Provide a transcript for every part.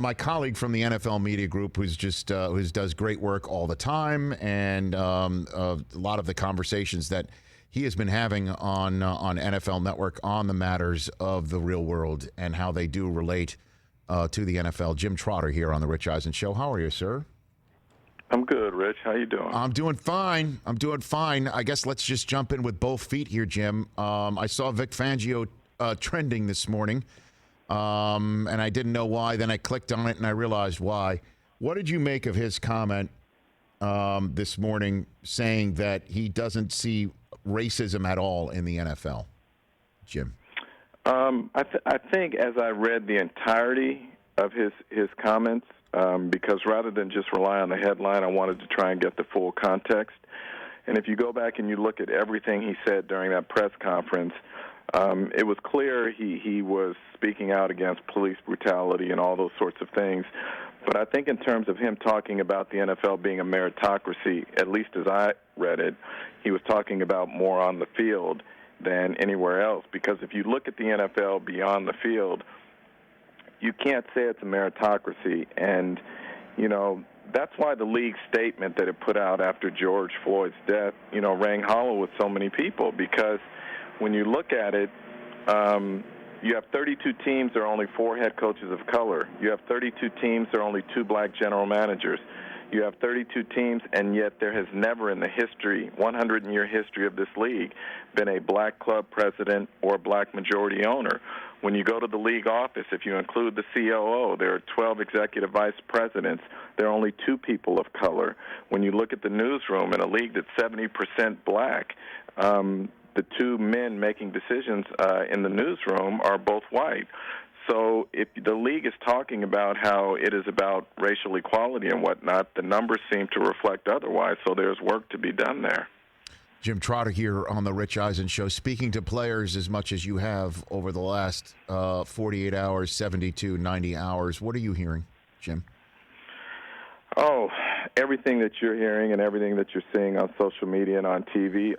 my colleague from the NFL Media Group, who does great work all the time, and a lot of the conversations that he has been having on NFL Network on the matters of the real world and how they do relate to the NFL. Jim Trotter here on the Rich Eisen Show. How are you, sir? I'm good, Rich. How you doing? I'm doing fine. I guess let's just jump in with both feet here, Jim. I saw Vic Fangio trending this morning, and I didn't know why. Then I clicked on it, and I realized why. What did you make of his comment this morning saying that he doesn't see racism at all in the NFL, Jim? I think as I read the entirety of his comments, because rather than just rely on the headline, I wanted to try and get the full context. And if you go back and you look at everything he said during that press conference, it was clear he was speaking out against police brutality and all those sorts of things. But I think in terms of him talking about the NFL being a meritocracy, at least as I read it, he was talking about more on the field than anywhere else. Because if you look at the NFL beyond the field, you can't say it's a meritocracy. And, that's why the league statement that it put out after George Floyd's death, rang hollow with so many people. Because when you look at it, you have 32 teams, there are only 4 head coaches of color. You have 32 teams, there are only 2 black general managers. You have 32 teams, and yet there has never in the 100-year history of this league, been a black club president or a black majority owner. When you go to the league office, if you include the COO, there are 12 executive vice presidents. There are only 2 people of color. When you look at the newsroom in a league that's 70% black, the 2 men making decisions in the newsroom are both white. So if the league is talking about how it is about racial equality and whatnot, the numbers seem to reflect otherwise, so there's work to be done there. Jim Trotter here on the Rich Eisen Show, speaking to players as much as you have over the last 48 hours, 72, 90 hours. What are you hearing, Jim? Oh, everything that you're hearing and everything that you're seeing on social media and on TV.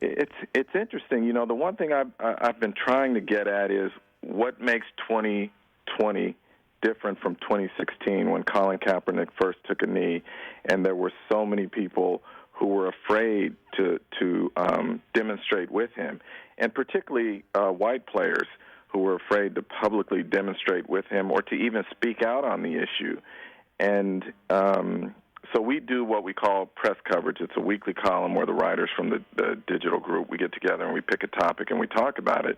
It's interesting. The one thing I've been trying to get at is what makes 2020 different from 2016 when Colin Kaepernick first took a knee, and there were so many people who were afraid to demonstrate with him, and particularly white players who were afraid to publicly demonstrate with him or to even speak out on the issue. And so we do what we call press coverage. It's a weekly column where the writers from the digital group, we get together and we pick a topic and we talk about it.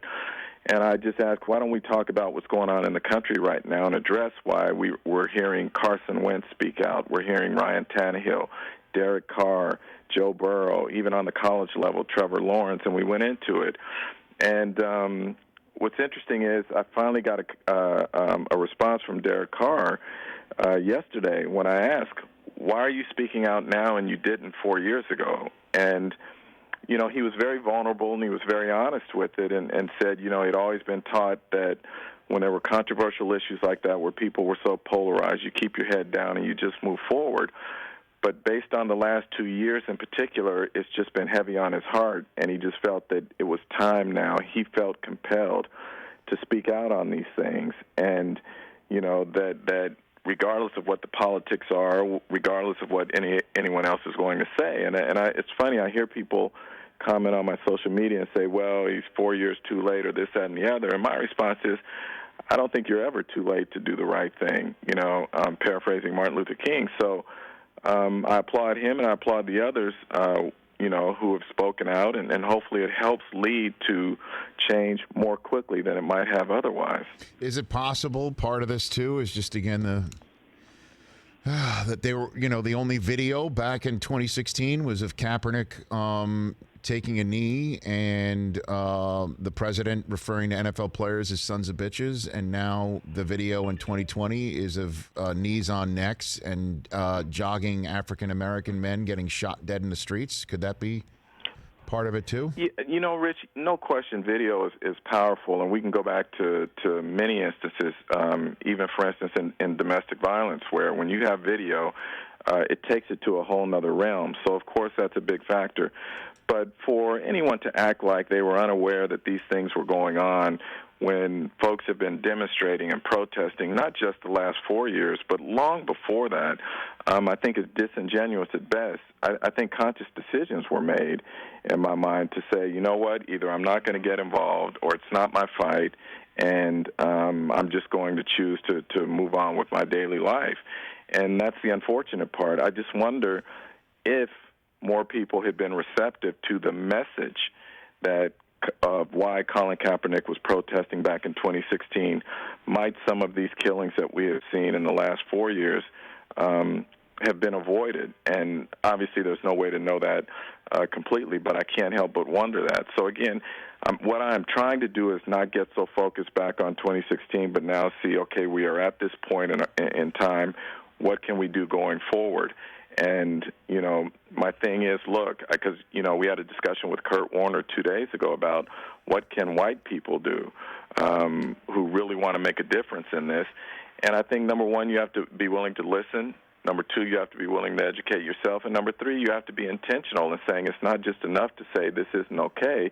And I just asked, why don't we talk about what's going on in the country right now and address why we're hearing Carson Wentz speak out. We're hearing Ryan Tannehill, Derek Carr, Joe Burrow, even on the college level, Trevor Lawrence, and we went into it. And what's interesting is I finally got a response from Derek Carr yesterday when I asked, why are you speaking out now and you didn't 4 years ago? And he was very vulnerable and he was very honest with it and said, he'd always been taught that when there were controversial issues like that where people were so polarized, you keep your head down and you just move forward. But based on the last 2 years in particular, it's just been heavy on his heart, and he just felt that it was time now. He felt compelled to speak out on these things, and, that regardless of what the politics are, regardless of what anyone else is going to say. And it's funny, I hear people comment on my social media and say, well, he's 4 years too late or this, that, and the other. And my response is, I don't think you're ever too late to do the right thing, paraphrasing Martin Luther King. So I applaud him and I applaud the others, who have spoken out, and hopefully it helps lead to change more quickly than it might have otherwise. Is it possible part of this, too, is just, again, that they were, the only video back in 2016 was of Kaepernick taking a knee and the president referring to NFL players as sons of bitches, and now the video in 2020 is of knees on necks and jogging African-American men getting shot dead in the streets? Could that be part of it, too? Yeah, Rich, no question video is powerful, and we can go back to many instances, even, for instance, in domestic violence, where when you have video, it takes it to a whole nother realm. So, of course, that's a big factor. But for anyone to act like they were unaware that these things were going on when folks have been demonstrating and protesting, not just the last 4 years, but long before that, I think is disingenuous at best. I think conscious decisions were made in my mind to say, you know what, either I'm not going to get involved or it's not my fight, and I'm just going to choose to move on with my daily life. And that's the unfortunate part. I just wonder if more people had been receptive to the message that of why Colin Kaepernick was protesting back in 2016, might some of these killings that we have seen in the last 4 years have been avoided. And obviously there's no way to know that completely, but I can't help but wonder that. So again, what I'm trying to do is not get so focused back on 2016, but now see, okay, we are at this point in time. What can we do going forward? And, you know, my thing is, look, because, you know, we had a discussion with Kurt Warner 2 days ago about what can white people do who really want to make a difference in this. And I think, number one, you have to be willing to listen. Number two, you have to be willing to educate yourself. And number three, you have to be intentional in saying it's not just enough to say this isn't okay,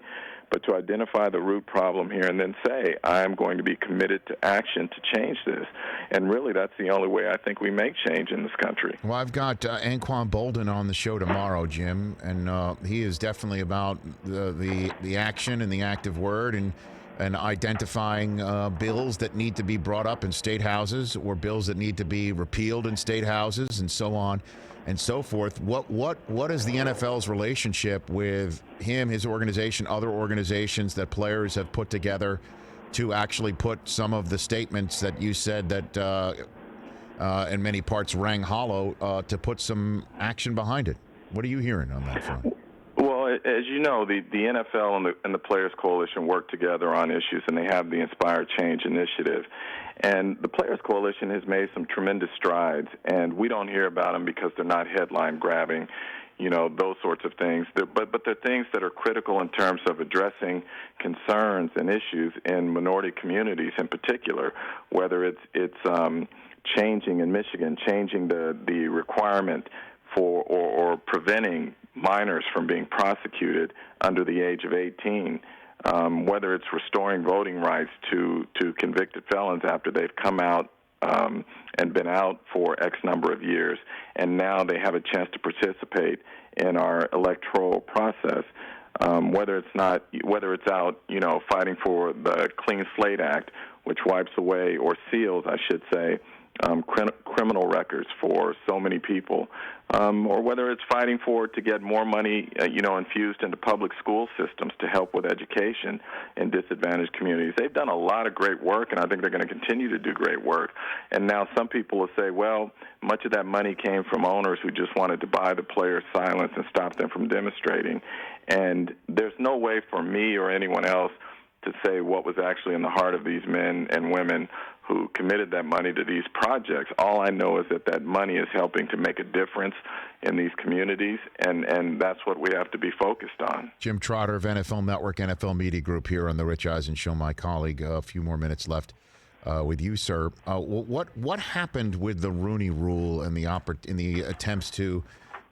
but to identify the root problem here and then say, I'm going to be committed to action to change this. And really, that's the only way I think we make change in this country. Well, I've got Anquan Bolden on the show tomorrow, Jim, and he is definitely about the action and the active word and identifying bills that need to be brought up in state houses or bills that need to be repealed in state houses and so on and so forth. What is the NFL's relationship with him, his organization, other organizations that players have put together to actually put some of the statements that you said that in many parts rang hollow to put some action behind it? What are you hearing on that front? Well, as you know, the NFL and the Players Coalition work together on issues, and they have the Inspire Change initiative. And the Players Coalition has made some tremendous strides, and we don't hear about them because they're not headline-grabbing, you know, those sorts of things. But they're things that are critical in terms of addressing concerns and issues in minority communities in particular, whether it's changing in Michigan, changing the requirement for or preventing minors from being prosecuted under the age of 18, whether it's restoring voting rights to convicted felons after they've come out and been out for X number of years, and now they have a chance to participate in our electoral process. Whether it's out, you know, fighting for the Clean Slate Act, which wipes away or seals, I should say, criminal records for so many people, or whether it's fighting to get more money, infused into public school systems to help with education in disadvantaged communities. They've done a lot of great work, and I think they're going to continue to do great work. And now some people will say, well, much of that money came from owners who just wanted to buy the players' silence and stop them from demonstrating. And there's no way for me or anyone else to say what was actually in the heart of these men and women who committed that money to these projects. All I know is that money is helping to make a difference in these communities, and that's what we have to be focused on. Jim Trotter of NFL Network, NFL Media Group, here on the Rich Eisen Show. My colleague, a few more minutes left with you, sir. What happened with the Rooney Rule and in the attempts to,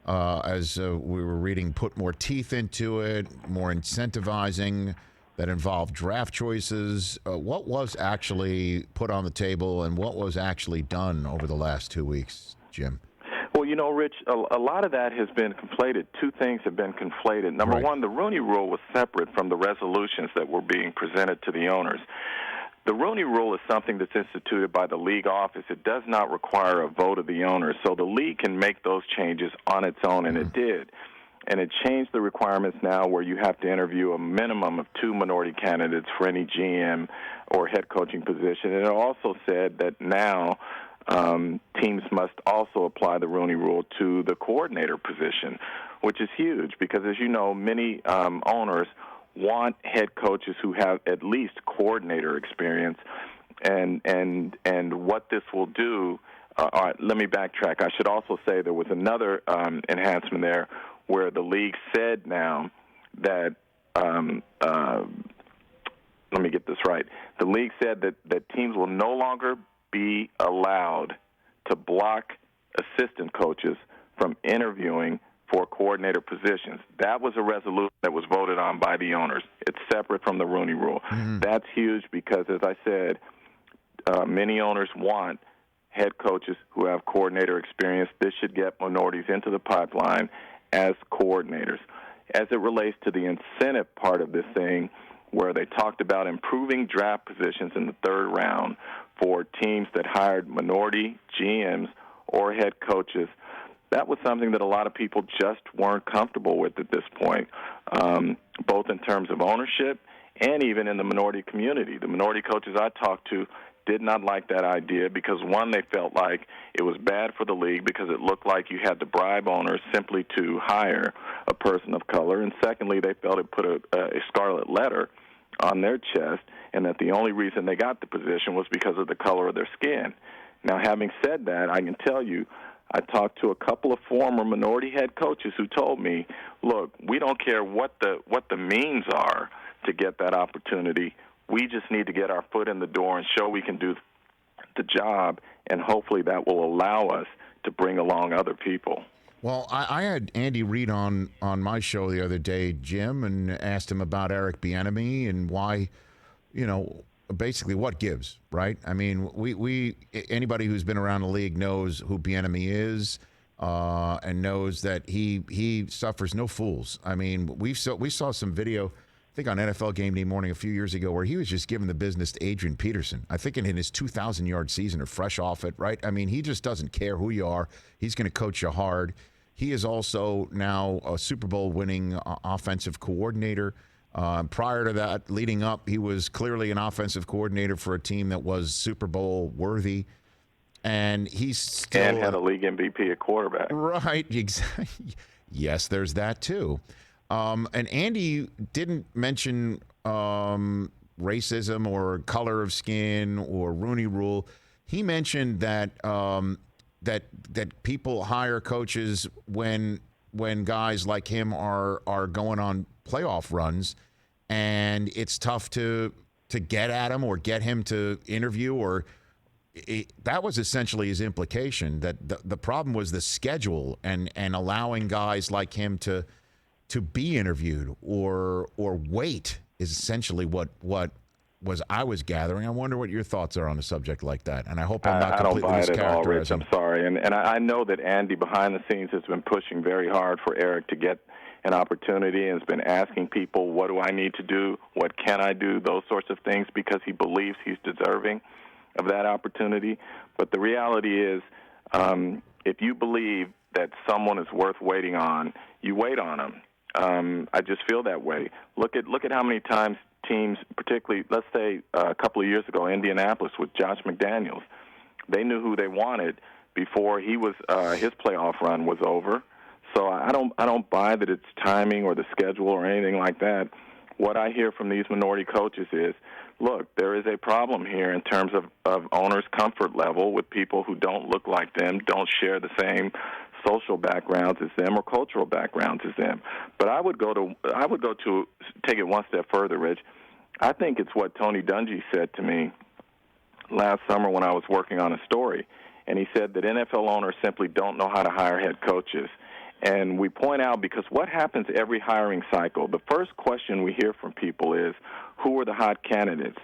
as we were reading, put more teeth into it, more incentivizing that involved draft choices? What was actually put on the table and what was actually done over the last 2 weeks, Jim? Well, you know, Rich, a lot of that has been conflated. Two things have been conflated. Number one, the Rooney Rule was separate from the resolutions that were being presented to the owners. The Rooney Rule is something that's instituted by the league office. It does not require a vote of the owners, so the league can make those changes on its own, and it did. And it changed the requirements now where you have to interview a minimum of 2 minority candidates for any GM or head coaching position. And it also said that now teams must also apply the Rooney Rule to the coordinator position, which is huge because, as you know, many owners want head coaches who have at least coordinator experience. And what this will do, all right, let me backtrack. I should also say there was another enhancement there where the league said now that, let me get this right, the league said that teams will no longer be allowed to block assistant coaches from interviewing for coordinator positions. That was a resolution that was voted on by the owners. It's separate from the Rooney Rule. That's huge because, as I said, many owners want head coaches who have coordinator experience. This should get minorities into the pipeline as coordinators. As it relates to the incentive part of this thing, where they talked about improving draft positions in the third round for teams that hired minority GMs or head coaches, that was something that a lot of people just weren't comfortable with at this point, both in terms of ownership and even in the minority community. The minority coaches I talked to did not like that idea because, one, they felt like it was bad for the league because it looked like you had to bribe owners simply to hire a person of color, and secondly, they felt it put a scarlet letter on their chest and that the only reason they got the position was because of the color of their skin. Now, having said that, I can tell you I talked to a couple of former minority head coaches who told me, look, we don't care what the means are to get that opportunity. We just need to get our foot in the door and show we can do the job, and hopefully that will allow us to bring along other people. Well, I had Andy Reid on my show the other day, Jim, and asked him about Eric Bieniemy and why, basically what gives, right? I mean, we anybody who's been around the league knows who Bieniemy is, and knows that he suffers no fools. I mean, we saw some video, I think on NFL Game Day Morning a few years ago, where he was just giving the business to Adrian Peterson. I think in his 2,000-yard season or fresh off it, right? I mean, he just doesn't care who you are. He's going to coach you hard. He is also now a Super Bowl winning offensive coordinator. Prior to that, leading up, he was clearly an offensive coordinator for a team that was Super Bowl worthy. And he's still... And had a league MVP at quarterback. Right, exactly. Yes, there's that too. And Andy didn't mention racism or color of skin or Rooney Rule. He mentioned that that people hire coaches when guys like him are going on playoff runs, and it's tough to get at him or get him to interview. Or that was essentially his implication, that the problem was the schedule and allowing guys like him to be interviewed or wait is essentially what I was gathering. I wonder what your thoughts are on a subject like that. And I hope I'm not completely mischaracterizing. I don't buy it at all, Rich. I'm sorry. And I know that Andy behind the scenes has been pushing very hard for Eric to get an opportunity and has been asking people, what do I need to do? What can I do? Those sorts of things, because he believes he's deserving of that opportunity. But the reality is, if you believe that someone is worth waiting on, you wait on them. I just feel that way. Look at how many times teams, particularly, let's say a couple of years ago, Indianapolis with Josh McDaniels, they knew who they wanted before his playoff run was over. So I don't buy that it's timing or the schedule or anything like that. What I hear from these minority coaches is, look, there is a problem here in terms of owners' comfort level with people who don't look like them, don't share the same social backgrounds as them or cultural backgrounds as them. But I would go to take it one step further, Rich. I think it's what Tony Dungy said to me last summer when I was working on a story, and he said that NFL owners simply don't know how to hire head coaches. And we point out, because what happens every hiring cycle, the first question we hear from people is, who are the hot candidates?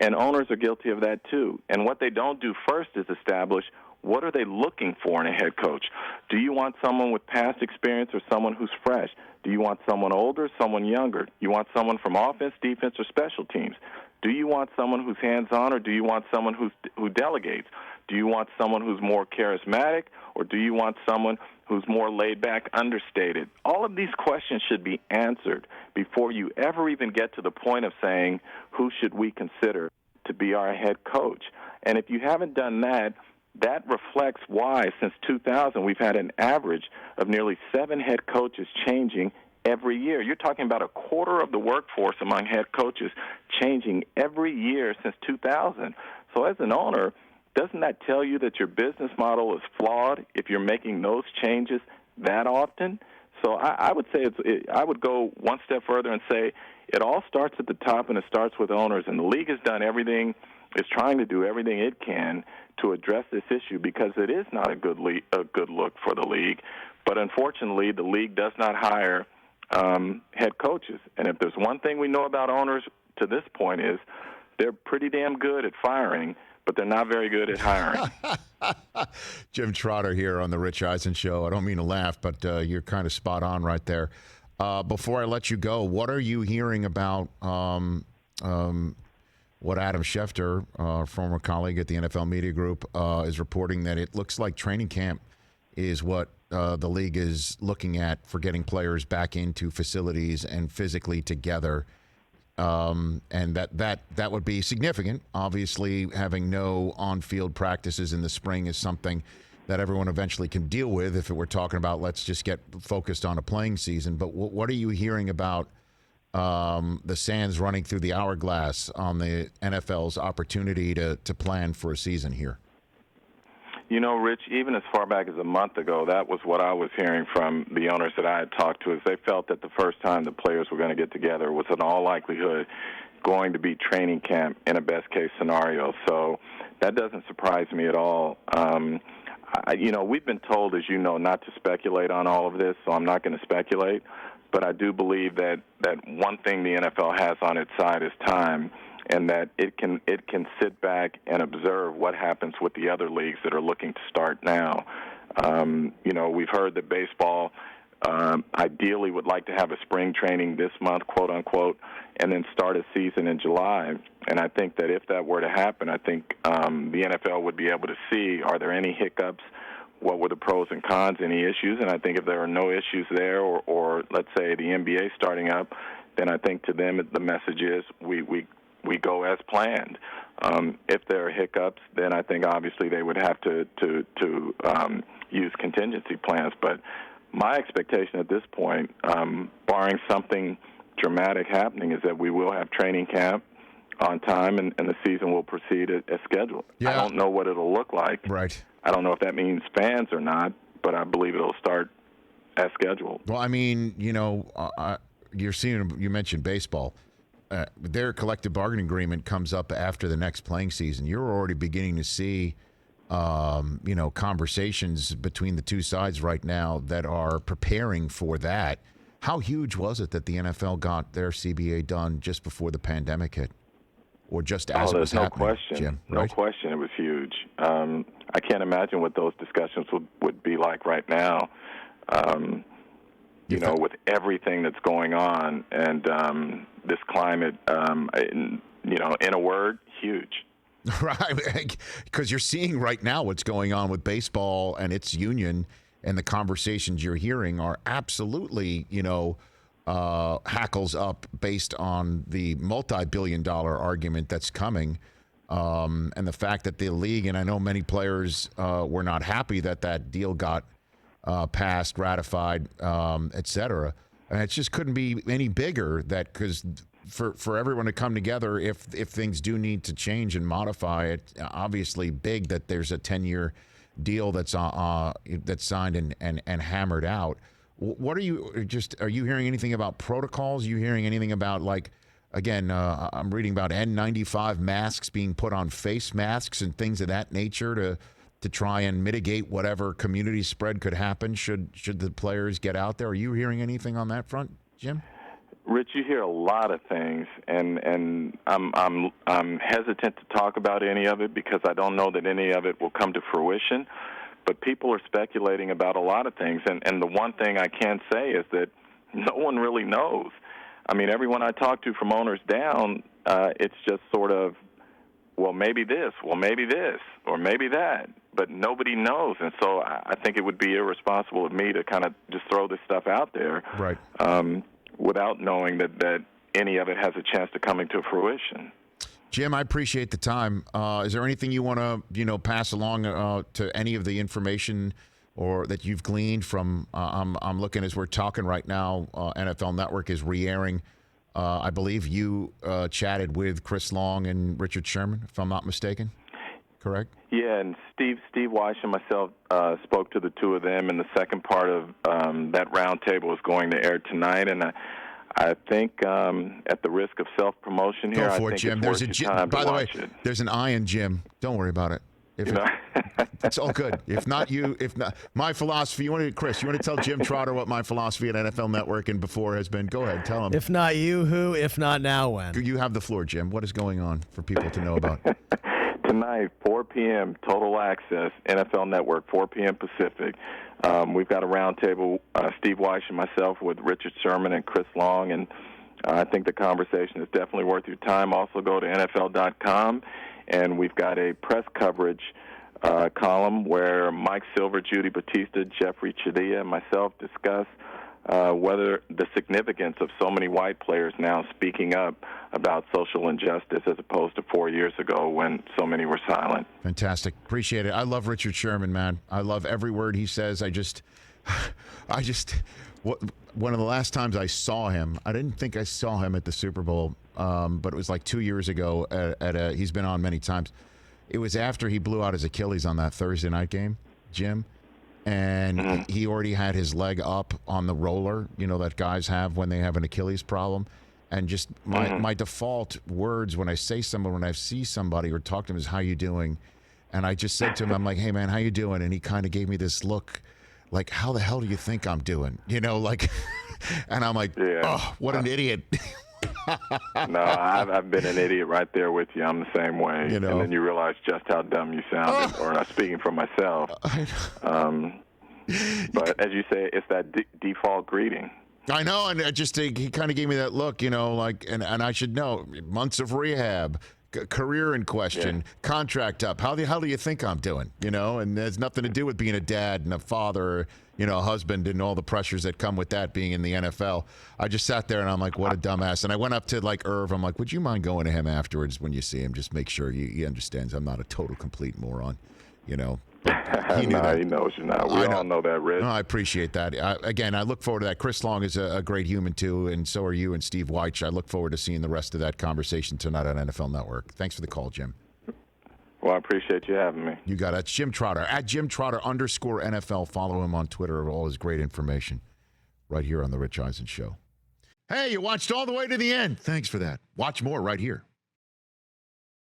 And owners are guilty of that too. And what they don't do first is establish, what are they looking for in a head coach? Do you want someone with past experience or someone who's fresh? Do you want someone older, someone younger? You want someone from offense, defense, or special teams? Do you want someone who's hands-on, or do you want someone who delegates? Do you want someone who's more charismatic, or do you want someone who's more laid-back, understated? All of these questions should be answered before you ever even get to the point of saying, who should we consider to be our head coach? And if you haven't done that, that reflects why, since 2000, we've had an average of nearly 7 head coaches changing every year. You're talking about a quarter of the workforce among head coaches changing every year since 2000. So as an owner, doesn't that tell you that your business model is flawed if you're making those changes that often? So I would say I would go one step further and say it all starts at the top, and it starts with owners. And the league has done everything is trying to do everything it can to address this issue because it is not a good look for the league. But unfortunately, the league does not hire head coaches. And if there's one thing we know about owners to this point is they're pretty damn good at firing, but they're not very good at hiring. Jim Trotter here on the Rich Eisen Show. I don't mean to laugh, but you're kind of spot on right there. Before I let you go, what are you hearing about what Adam Schefter, former colleague at the NFL Media Group, is reporting that it looks like training camp is what the league is looking at for getting players back into facilities and physically together. And that would be significant. Obviously, having no on-field practices in the spring is something that everyone eventually can deal with if we're talking about let's just get focused on a playing season. But what are you hearing about the sands running through the hourglass on the NFL's opportunity to plan for a season here? You know, Rich, even as far back as a month ago, that was what I was hearing from the owners that I had talked to, is they felt that the first time the players were going to get together was in all likelihood going to be training camp in a best-case scenario. So that doesn't surprise me at all. We've been told, as you know, not to speculate on all of this, so I'm not going to speculate. But I do believe that one thing the NFL has on its side is time, and that it can sit back and observe what happens with the other leagues that are looking to start now. We've heard that baseball ideally would like to have a spring training this month, quote unquote, and then start a season in July. And I think that if that were to happen, I think the NFL would be able to see, are there any hiccups? What were the pros and cons, any issues? And I think if there are no issues there, or let's say the NBA starting up, then I think to them the message is we go as planned. If there are hiccups, then I think obviously they would have to use contingency plans. But my expectation at this point, barring something dramatic happening, is that we will have training camp on time and the season will proceed as scheduled. Yeah. I don't know what it'll look like. Right. I don't know if that means fans or not, but I believe it'll start as scheduled. Well, I mean, you're seeing, you mentioned baseball. Their collective bargaining agreement comes up after the next playing season. You're already beginning to see, conversations between the two sides right now that are preparing for that. How huge was it that the NFL got their CBA done just before the pandemic hit? Or just as it was happening, question. Jim, right? No question it was huge. I can't imagine what those discussions would be like right now, with everything that's going on and this climate, in a word, huge. Right, because you're seeing right now what's going on with baseball and its union, and the conversations you're hearing are absolutely, hackles up based on the multi-billion-dollar argument that's coming, and the fact that the league, and I know many players were not happy that deal got passed, ratified, et cetera. And it just couldn't be any bigger because for everyone to come together, if things do need to change and modify it, obviously big that there's a 10-year deal that's signed and hammered out. What are you hearing anything about protocols? Are you hearing anything about, like, again, I'm reading about N95 masks being put on face masks and things of that nature to try and mitigate whatever community spread could happen should the players get out there? Are you hearing anything on that front, Jim? Rich, you hear a lot of things, and I'm hesitant to talk about any of it because I don't know that any of it will come to fruition. But people are speculating about a lot of things, and the one thing I can say is that no one really knows. I mean, everyone I talk to from owners down, it's just sort of, well, maybe this, or maybe that, but nobody knows. And so I think it would be irresponsible of me to kind of just throw this stuff out there, right, without knowing that any of it has a chance to come into fruition. Jim, I appreciate the time. Is there anything you want to, pass along to any of the information or that you've gleaned from? I'm looking as we're talking right now. NFL Network is re-airing. I believe you chatted with Chris Long and Richard Sherman, if I'm not mistaken. Correct? Yeah, and Steve Weish and myself spoke to the two of them, and the second part of that roundtable is going to air tonight. And I think at the risk of self-promotion here, Go for I it, think Jim. it's There's worth a your Jim. time By to the way, watch it. there's an I in Jim. Don't worry about it. It's all good. If not my philosophy. Chris, you want to tell Jim Trotter what my philosophy at NFL Network and before has been? Go ahead, tell him. If not you, who? If not now, when? You have the floor, Jim. What is going on for people to know about? Tonight, 4 p.m., total access, NFL Network, 4 p.m. Pacific. We've got a roundtable, Steve Weiss and myself, with Richard Sherman and Chris Long, and I think the conversation is definitely worth your time. Also, go to NFL.com, and we've got a press coverage column where Mike Silver, Judy Batista, Jeffrey Chidilla, and myself discuss whether the significance of so many white players now speaking up about social injustice as opposed to 4 years ago when so many were silent. Fantastic. Appreciate it. I love Richard Sherman, man. I love every word he says. One of the last times I saw him, I didn't think I saw him at the Super Bowl, but it was like 2 years ago he's been on many times. It was after he blew out his Achilles on that Thursday night game, Jim. And he already had his leg up on the roller, that guys have when they have an Achilles problem. And just my default words when I see somebody or talk to him is, how you doing? And I just said to him, I'm like, hey, man, how you doing? And he kind of gave me this look like, how the hell do you think I'm doing? And I'm like, oh, what an idiot. No, I've been an idiot right there with you. I'm the same way. And then you realize just how dumb you sounded, or not speaking for myself. But as you say, it's that default greeting. I know, and he kind of gave me that look, and I should know, months of rehab, career in question, contract up. How do you think I'm doing? And there's nothing to do with being a dad and a father, a husband, and all the pressures that come with that being in the NFL. I just sat there and I'm like, what a dumbass. And I went up to Irv. I'm like, would you mind going to him afterwards when you see him? Just make sure he understands I'm not a total complete moron, He knew that. He knows you're not. We all know that, Rich. No, I appreciate that. Again, I look forward to that. Chris Long is a great human, too, and so are you and Steve Weich. I look forward to seeing the rest of that conversation tonight on NFL Network. Thanks for the call, Jim. Well, I appreciate you having me. You got it. It's Jim Trotter, at @JimTrotter_NFL. Follow him on Twitter for all his great information right here on The Rich Eisen Show. Hey, you watched all the way to the end. Thanks for that. Watch more right here.